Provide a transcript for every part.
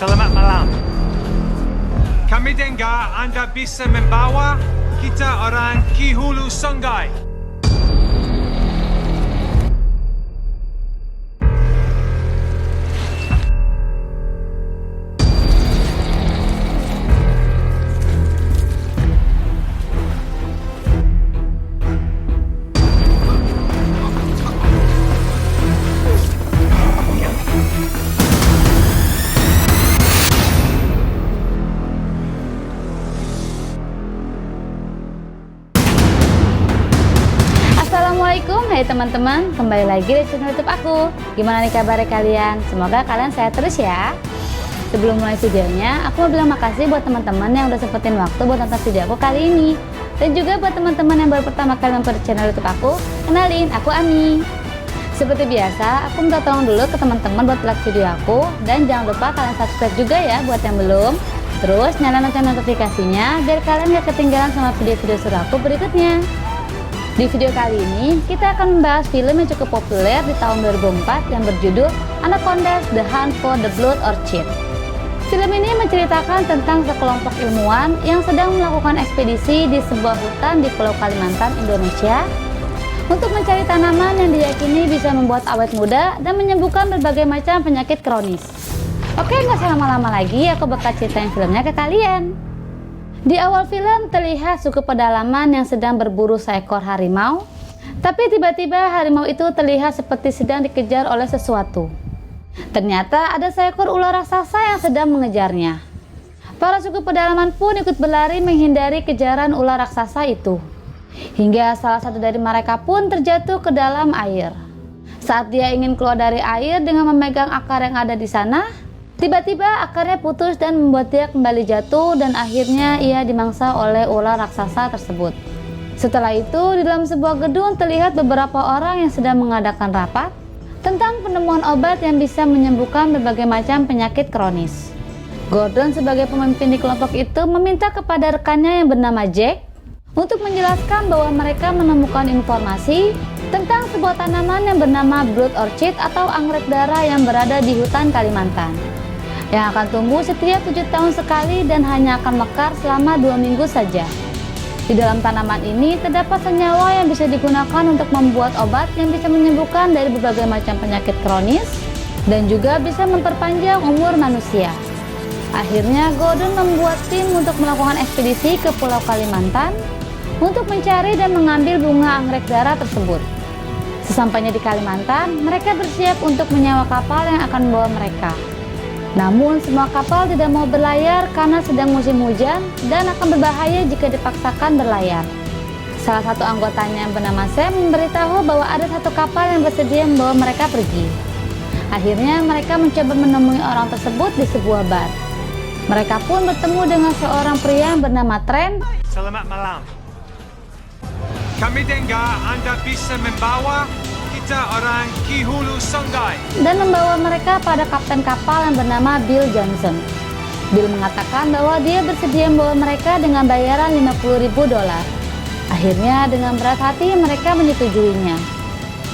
Selamat malam. Kami dengar Anda bisa membawa kita orang ke hulu sungai. Assalamualaikum, hai teman-teman, kembali lagi di channel YouTube aku. Gimana nih kabarnya kalian? Semoga kalian sehat terus ya. Sebelum mulai videonya, aku mau bilang makasih buat teman-teman yang udah sempetin waktu buat nonton video aku kali ini. Dan juga buat teman-teman yang baru pertama kali nonton channel YouTube aku, kenalin, aku Ami. Seperti biasa, aku minta tolong dulu ke teman-teman buat like video aku. Dan jangan lupa kalian subscribe juga ya buat yang belum. Terus nyalain lonceng notifikasinya biar kalian gak ketinggalan sama video-video seru aku berikutnya. Di video kali ini, kita akan membahas film yang cukup populer di tahun 2004 yang berjudul Anaconda's The Hunt for the Blood Orchid. Film ini menceritakan tentang sekelompok ilmuwan yang sedang melakukan ekspedisi di sebuah hutan di Pulau Kalimantan, Indonesia untuk mencari tanaman yang diyakini bisa membuat awet muda dan menyembuhkan berbagai macam penyakit kronis. Oke, nggak usah lama-lama lagi, aku bakal ceritain filmnya ke kalian. Di awal film terlihat suku pedalaman yang sedang berburu seekor harimau, tapi tiba-tiba harimau itu terlihat seperti sedang dikejar oleh sesuatu. Ternyata ada seekor ular raksasa yang sedang mengejarnya. Para suku pedalaman pun ikut berlari menghindari kejaran ular raksasa itu. Hingga salah satu dari mereka pun terjatuh ke dalam air. Saat dia ingin keluar dari air dengan memegang akar yang ada di sana, tiba-tiba akarnya putus dan membuat dia kembali jatuh dan akhirnya ia dimangsa oleh ular raksasa tersebut. Setelah itu, di dalam sebuah gedung terlihat beberapa orang yang sedang mengadakan rapat tentang penemuan obat yang bisa menyembuhkan berbagai macam penyakit kronis. Gordon sebagai pemimpin di kelompok itu meminta kepada rekannya yang bernama Jack untuk menjelaskan bahwa mereka menemukan informasi tentang sebuah tanaman yang bernama Blood Orchid atau anggrek darah yang berada di hutan Kalimantan, yang akan tumbuh setiap 7 tahun sekali dan hanya akan mekar selama 2 minggu saja. Di dalam tanaman ini terdapat senyawa yang bisa digunakan untuk membuat obat yang bisa menyembuhkan dari berbagai macam penyakit kronis dan juga bisa memperpanjang umur manusia. Akhirnya Gordon membuat tim untuk melakukan ekspedisi ke Pulau Kalimantan untuk mencari dan mengambil bunga anggrek darah tersebut. Sesampainya di Kalimantan, mereka bersiap untuk menyewa kapal yang akan membawa mereka. Namun semua kapal tidak mau berlayar karena sedang musim hujan dan akan berbahaya jika dipaksakan berlayar. Salah satu anggotanya yang bernama Sam memberitahu bahwa ada satu kapal yang bersedia membawa mereka pergi. Akhirnya mereka mencoba menemui orang tersebut di sebuah bar. Mereka pun bertemu dengan seorang pria yang bernama Trent. Selamat malam. Kami dengar Anda bisa membawa kita orang ke hulu sungai Dan membawa mereka pada kapten kapal yang bernama Bill Johnson. Bill mengatakan bahwa dia bersedia membawa mereka dengan bayaran $50.000. Akhirnya dengan berat hati mereka menyetujuinya.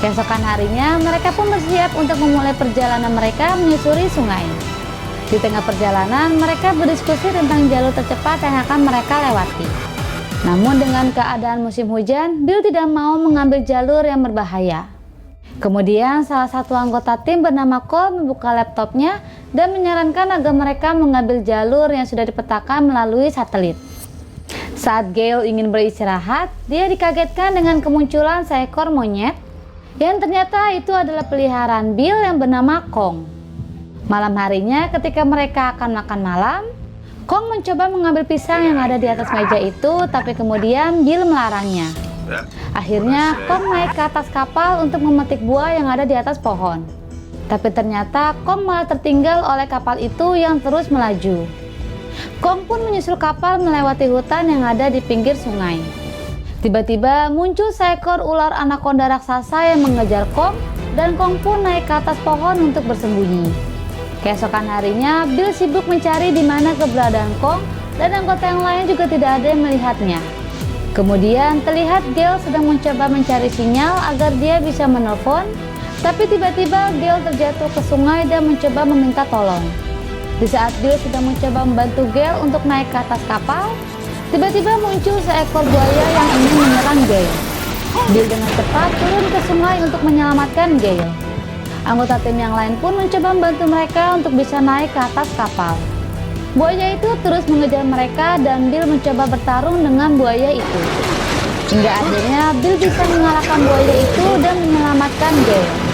Keesokan harinya mereka pun bersiap untuk memulai perjalanan mereka menyusuri sungai. Di tengah perjalanan mereka berdiskusi tentang jalur tercepat yang akan mereka lewati. Namun dengan keadaan musim hujan, Bill tidak mau mengambil jalur yang berbahaya. Kemudian salah satu anggota tim bernama Cole membuka laptopnya dan menyarankan agar mereka mengambil jalur yang sudah dipetakan melalui satelit. Saat Gale ingin beristirahat, dia dikagetkan dengan kemunculan seekor monyet yang ternyata itu adalah peliharaan Bill yang bernama Kong. Malam harinya ketika mereka akan makan malam, Kong mencoba mengambil pisang yang ada di atas meja itu, tapi kemudian Bill melarangnya. Akhirnya Kong naik ke atas kapal untuk memetik buah yang ada di atas pohon. Tapi ternyata Kong malah tertinggal oleh kapal itu yang terus melaju. Kong pun menyusul kapal melewati hutan yang ada di pinggir sungai. Tiba-tiba muncul seekor ular anaconda raksasa yang mengejar Kong, dan Kong pun naik ke atas pohon untuk bersembunyi. Keesokan harinya, Bill sibuk mencari di mana keberadaan Kong dan anggota yang lain juga tidak ada yang melihatnya. Kemudian terlihat Gale sedang mencoba mencari sinyal agar dia bisa menelpon, tapi tiba-tiba Gale terjatuh ke sungai dan mencoba meminta tolong. Di saat Bill sedang mencoba membantu Gale untuk naik ke atas kapal, tiba-tiba muncul seekor buaya yang ingin menyerang Gale. Bill dengan cepat turun ke sungai untuk menyelamatkan Gale. Anggota tim yang lain pun mencoba membantu mereka untuk bisa naik ke atas kapal. Buaya itu terus mengejar mereka dan Bill mencoba bertarung dengan buaya itu. Hingga akhirnya Bill bisa mengalahkan buaya itu dan menyelamatkan Gale.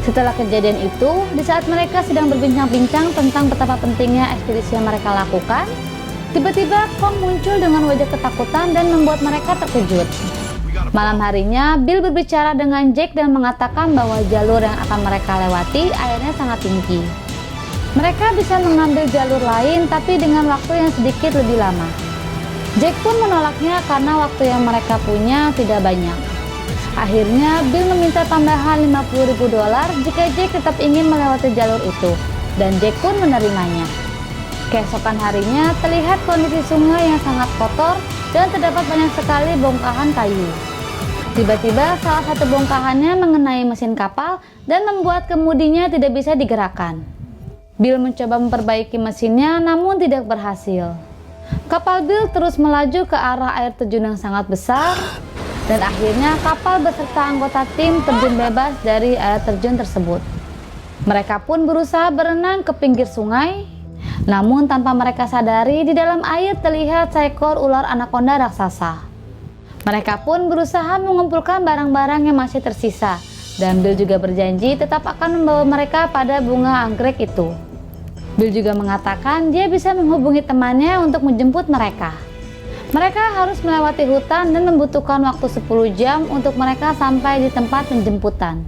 Setelah kejadian itu, di saat mereka sedang berbincang-bincang tentang betapa pentingnya ekspedisi yang mereka lakukan, tiba-tiba Kong muncul dengan wajah ketakutan dan membuat mereka terkejut. Malam harinya, Bill berbicara dengan Jack dan mengatakan bahwa jalur yang akan mereka lewati airnya sangat tinggi. Mereka bisa mengambil jalur lain tapi dengan waktu yang sedikit lebih lama. Jack pun menolaknya karena waktu yang mereka punya tidak banyak. Akhirnya, Bill meminta tambahan $50.000 jika Jack tetap ingin melewati jalur itu, dan Jack pun menerimanya. Keesokan harinya, terlihat kondisi sungai yang sangat kotor dan terdapat banyak sekali bongkahan kayu. Tiba-tiba salah satu bongkahannya mengenai mesin kapal dan membuat kemudinya tidak bisa digerakkan. Bill mencoba memperbaiki mesinnya namun tidak berhasil. Kapal Bill terus melaju ke arah air terjun yang sangat besar dan akhirnya kapal beserta anggota tim terjun bebas dari air terjun tersebut. Mereka pun berusaha berenang ke pinggir sungai, namun tanpa mereka sadari di dalam air terlihat seekor ular anaconda raksasa. Mereka pun berusaha mengumpulkan barang-barang yang masih tersisa, dan Bill juga berjanji tetap akan membawa mereka pada bunga anggrek itu. Bill juga mengatakan dia bisa menghubungi temannya untuk menjemput mereka. Mereka harus melewati hutan dan membutuhkan waktu 10 jam untuk mereka sampai di tempat penjemputan.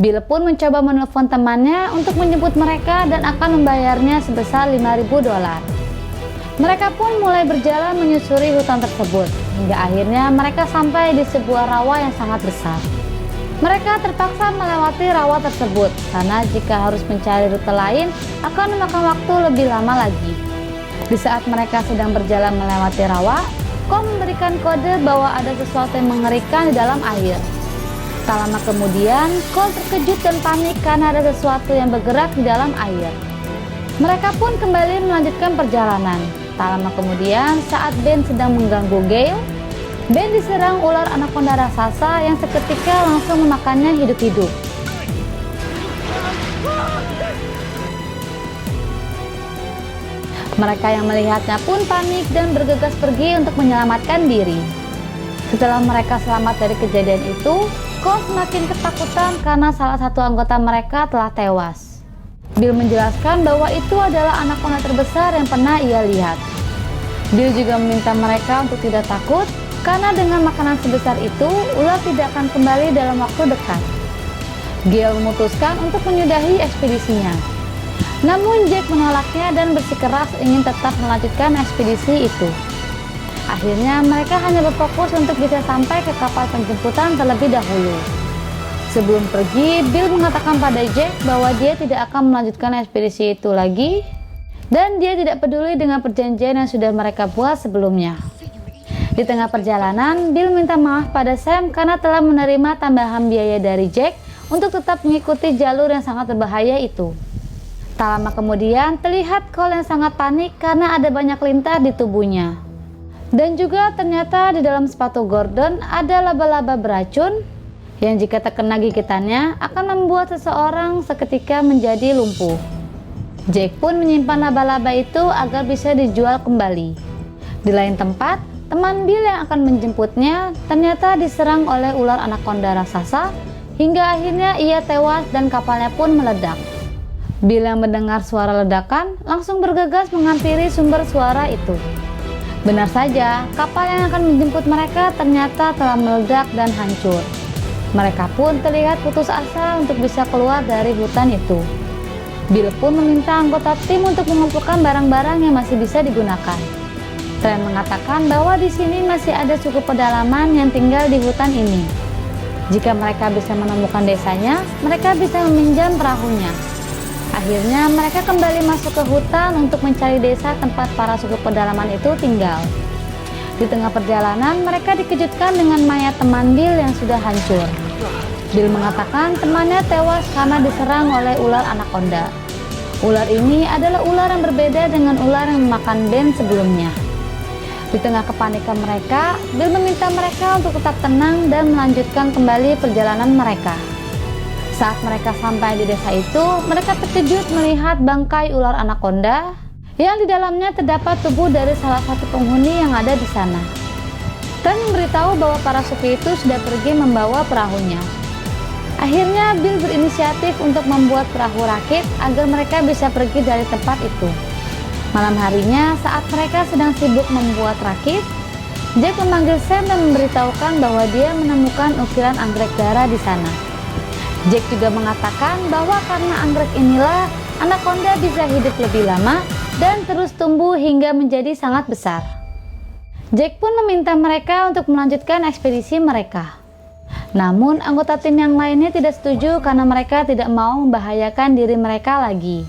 Bill pun mencoba menelpon temannya untuk menjemput mereka dan akan membayarnya sebesar $5.000. Mereka pun mulai berjalan menyusuri hutan tersebut, hingga akhirnya mereka sampai di sebuah rawa yang sangat besar. Mereka terpaksa melewati rawa tersebut, karena jika harus mencari rute lain akan memakan waktu lebih lama lagi. Di saat mereka sedang berjalan melewati rawa, Kong memberikan kode bahwa ada sesuatu yang mengerikan di dalam air. Tak lama kemudian, Kong terkejut dan panik karena ada sesuatu yang bergerak di dalam air. Mereka pun kembali melanjutkan perjalanan. Tak lama kemudian, saat Ben sedang mengganggu Gale, Ben diserang ular anaconda raksasa yang seketika langsung memakannya hidup-hidup. Mereka yang melihatnya pun panik dan bergegas pergi untuk menyelamatkan diri. Setelah mereka selamat dari kejadian itu, Kong semakin ketakutan karena salah satu anggota mereka telah tewas. Bill menjelaskan bahwa itu adalah anaconda terbesar yang pernah ia lihat. Bill juga meminta mereka untuk tidak takut, karena dengan makanan sebesar itu, ular tidak akan kembali dalam waktu dekat. Gale memutuskan untuk menyudahi ekspedisinya. Namun Jack menolaknya dan bersikeras ingin tetap melanjutkan ekspedisi itu. Akhirnya mereka hanya berfokus untuk bisa sampai ke kapal penjemputan terlebih dahulu. Sebelum pergi, Bill mengatakan pada Jack bahwa dia tidak akan melanjutkan ekspedisi itu lagi dan dia tidak peduli dengan perjanjian yang sudah mereka buat sebelumnya. Di tengah perjalanan, Bill minta maaf pada Sam karena telah menerima tambahan biaya dari Jack untuk tetap mengikuti jalur yang sangat berbahaya itu. Tak lama kemudian, terlihat Cole yang sangat panik karena ada banyak lintah di tubuhnya. Dan juga ternyata di dalam sepatu Gordon ada laba-laba beracun yang jika terkena gigitannya akan membuat seseorang seketika menjadi lumpuh. Jack pun menyimpan laba-laba itu agar bisa dijual kembali. Di lain tempat, teman Bill yang akan menjemputnya ternyata diserang oleh ular anaconda raksasa hingga akhirnya ia tewas dan kapalnya pun meledak. Bill yang mendengar suara ledakan langsung bergegas menghampiri sumber suara itu. Benar saja, kapal yang akan menjemput mereka ternyata telah meledak dan hancur. Mereka pun terlihat putus asa untuk bisa keluar dari hutan itu. Bill pun meminta anggota tim untuk mengumpulkan barang-barang yang masih bisa digunakan. Trent mengatakan bahwa di sini masih ada suku pedalaman yang tinggal di hutan ini. Jika mereka bisa menemukan desanya, mereka bisa meminjam perahunya. Akhirnya mereka kembali masuk ke hutan untuk mencari desa tempat para suku pedalaman itu tinggal. Di tengah perjalanan, mereka dikejutkan dengan mayat teman Bill yang sudah hancur. Bill mengatakan temannya tewas karena diserang oleh ular anaconda. Ular ini adalah ular yang berbeda dengan ular yang memakan Ben sebelumnya. Di tengah kepanikan mereka, Bill meminta mereka untuk tetap tenang dan melanjutkan kembali perjalanan mereka. Saat mereka sampai di desa itu, mereka terkejut melihat bangkai ular anaconda yang di dalamnya terdapat tubuh dari salah satu penghuni yang ada di sana. Trent memberitahu bahwa para suku itu sudah pergi membawa perahunya. Akhirnya Bill berinisiatif untuk membuat perahu rakit agar mereka bisa pergi dari tempat itu. Malam harinya, saat mereka sedang sibuk membuat rakit, Jack memanggil Sam dan memberitahukan bahwa dia menemukan ukiran anggrek dara di sana. Jack juga mengatakan bahwa karena anggrek inilah anaconda bisa hidup lebih lama dan terus tumbuh hingga menjadi sangat besar. Jack pun meminta mereka untuk melanjutkan ekspedisi mereka. Namun anggota tim yang lainnya tidak setuju karena mereka tidak mau membahayakan diri mereka lagi.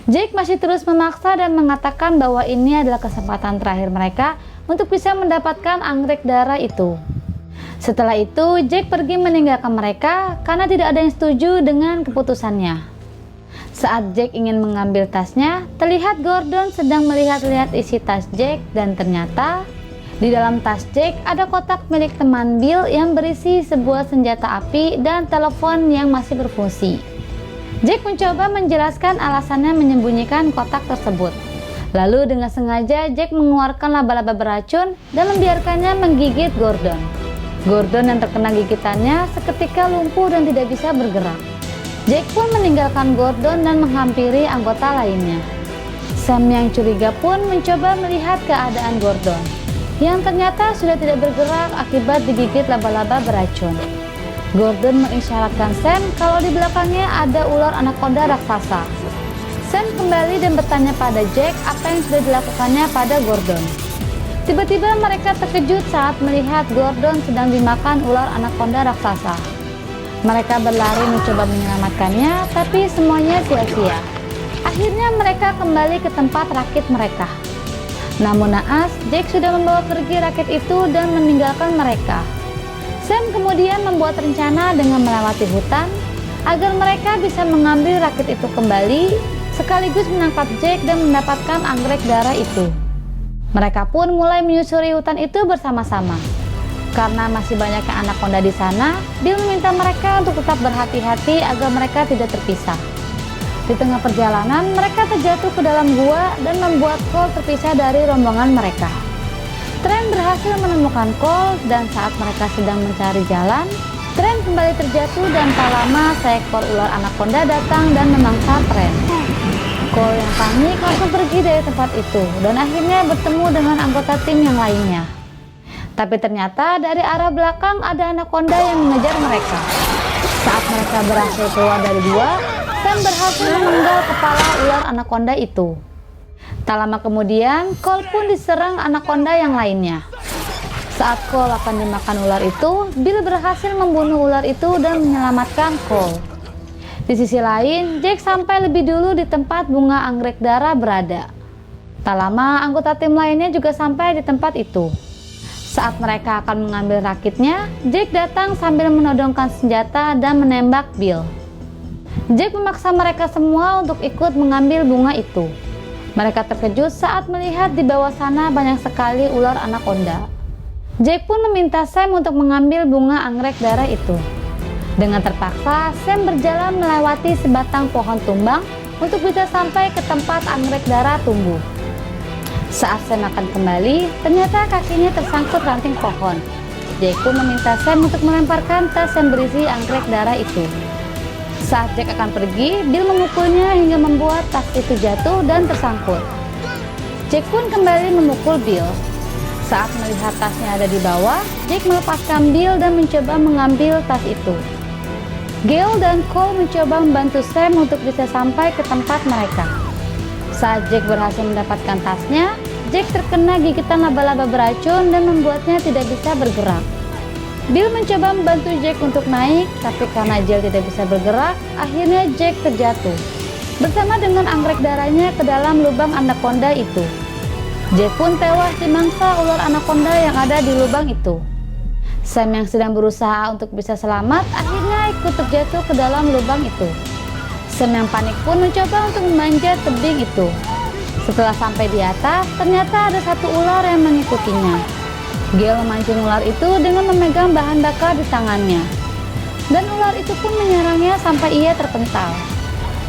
Jack masih terus memaksa dan mengatakan bahwa ini adalah kesempatan terakhir mereka untuk bisa mendapatkan anggrek dara itu. Setelah itu, Jack pergi meninggalkan mereka karena tidak ada yang setuju dengan keputusannya. Saat Jack ingin mengambil tasnya, terlihat Gordon sedang melihat-lihat isi tas Jack dan ternyata di dalam tas Jack ada kotak milik teman Bill yang berisi sebuah senjata api dan telepon yang masih berfungsi. Jack mencoba menjelaskan alasannya menyembunyikan kotak tersebut. Lalu dengan sengaja Jack mengeluarkan laba-laba beracun dan membiarkannya menggigit Gordon. Gordon yang terkena gigitannya seketika lumpuh dan tidak bisa bergerak. Jack pun meninggalkan Gordon dan menghampiri anggota lainnya. Sam yang curiga pun mencoba melihat keadaan Gordon, yang ternyata sudah tidak bergerak akibat digigit laba-laba beracun. Gordon mengisyaratkan Sam kalau di belakangnya ada ular anaconda raksasa. Sam kembali dan bertanya pada Jack apa yang sudah dilakukannya pada Gordon. Tiba-tiba mereka terkejut saat melihat Gordon sedang dimakan ular anaconda raksasa. Mereka berlari mencoba menyelamatkannya, tapi semuanya sia-sia. Akhirnya mereka kembali ke tempat rakit mereka. Namun naas, Jack sudah membawa pergi rakit itu dan meninggalkan mereka. Sam kemudian membuat rencana dengan melewati hutan agar mereka bisa mengambil rakit itu kembali, sekaligus menangkap Jack dan mendapatkan anggrek dara itu. Mereka pun mulai menyusuri hutan itu bersama-sama. Karena masih banyaknya anaconda di sana, Bill meminta mereka untuk tetap berhati-hati agar mereka tidak terpisah. Di tengah perjalanan, mereka terjatuh ke dalam gua dan membuat Cole terpisah dari rombongan mereka. Trent berhasil menemukan Cole dan saat mereka sedang mencari jalan, Trent kembali terjatuh dan tak lama seekor ular anaconda datang dan memangsa Trent. Cole yang panik langsung pergi dari tempat itu dan akhirnya bertemu dengan anggota tim yang lainnya. Tapi ternyata dari arah belakang ada anaconda yang mengejar mereka. Saat mereka berhasil keluar dari gua, Sam berhasil memenggal kepala ular anaconda itu. Tak lama kemudian, Cole pun diserang anaconda yang lainnya. Saat Cole akan dimakan ular itu, Bill berhasil membunuh ular itu dan menyelamatkan Cole. Di sisi lain, Jack sampai lebih dulu di tempat bunga anggrek dara berada. Tak lama, anggota tim lainnya juga sampai di tempat itu. Saat mereka akan mengambil rakitnya, Jack datang sambil menodongkan senjata dan menembak Bill. Jack memaksa mereka semua untuk ikut mengambil bunga itu. Mereka terkejut saat melihat di bawah sana banyak sekali ular anaconda. Jack pun meminta Sam untuk mengambil bunga anggrek dara itu. Dengan terpaksa, Sam berjalan melewati sebatang pohon tumbang untuk bisa sampai ke tempat anggrek dara tumbuh. Saat Sam akan kembali, ternyata kakinya tersangkut ranting pohon. Jack pun meminta Sam untuk melemparkan tas yang berisi anggrek dara itu. Saat Jack akan pergi, Bill memukulnya hingga membuat tas itu jatuh dan tersangkut. Jack pun kembali memukul Bill. Saat melihat tasnya ada di bawah, Jack melepaskan Bill dan mencoba mengambil tas itu. Gale dan Cole mencoba membantu Sam untuk bisa sampai ke tempat mereka. Saat Jack berhasil mendapatkan tasnya, Jack terkena gigitan laba-laba beracun dan membuatnya tidak bisa bergerak. Bill mencoba membantu Jack untuk naik, tapi karena Jack tidak bisa bergerak, akhirnya Jack terjatuh bersama dengan anggrek darahnya ke dalam lubang anaconda itu. Jack pun tewas dimangsa ular anaconda yang ada di lubang itu. Sam yang sedang berusaha untuk bisa selamat akhirnya ikut terjatuh ke dalam lubang itu. Sam yang panik pun mencoba untuk memanjat tebing itu. Setelah sampai di atas, ternyata ada satu ular yang mengikutinya. Gale memancing ular itu dengan memegang bahan bakar di tangannya. Dan ular itu pun menyerangnya sampai ia terpental.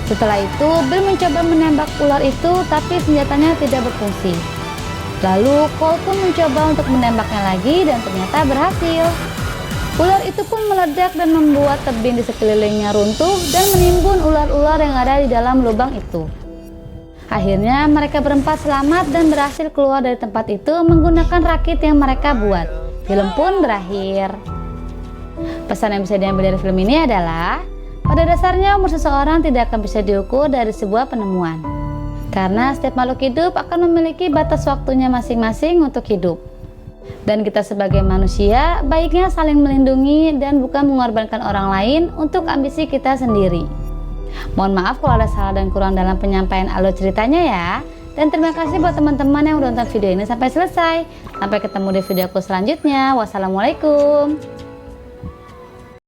Setelah itu, Bill mencoba menembak ular itu, tapi senjatanya tidak berfungsi. Lalu, Cole pun mencoba untuk menembaknya lagi dan ternyata berhasil. Ular itu pun meledak dan membuat tebing di sekelilingnya runtuh dan menimbun ular-ular yang ada di dalam lubang itu. Akhirnya, mereka berempat selamat dan berhasil keluar dari tempat itu menggunakan rakit yang mereka buat. Film pun berakhir. Pesan yang bisa diambil dari film ini adalah, pada dasarnya umur seseorang tidak akan bisa diukur dari sebuah penemuan. Karena setiap makhluk hidup akan memiliki batas waktunya masing-masing untuk hidup. Dan kita sebagai manusia, baiknya saling melindungi dan bukan mengorbankan orang lain untuk ambisi kita sendiri. Mohon maaf kalau ada salah dan kurang dalam penyampaian alur ceritanya ya. Dan terima kasih buat teman-teman yang udah nonton video ini sampai selesai. Sampai ketemu di video aku selanjutnya. Wassalamualaikum.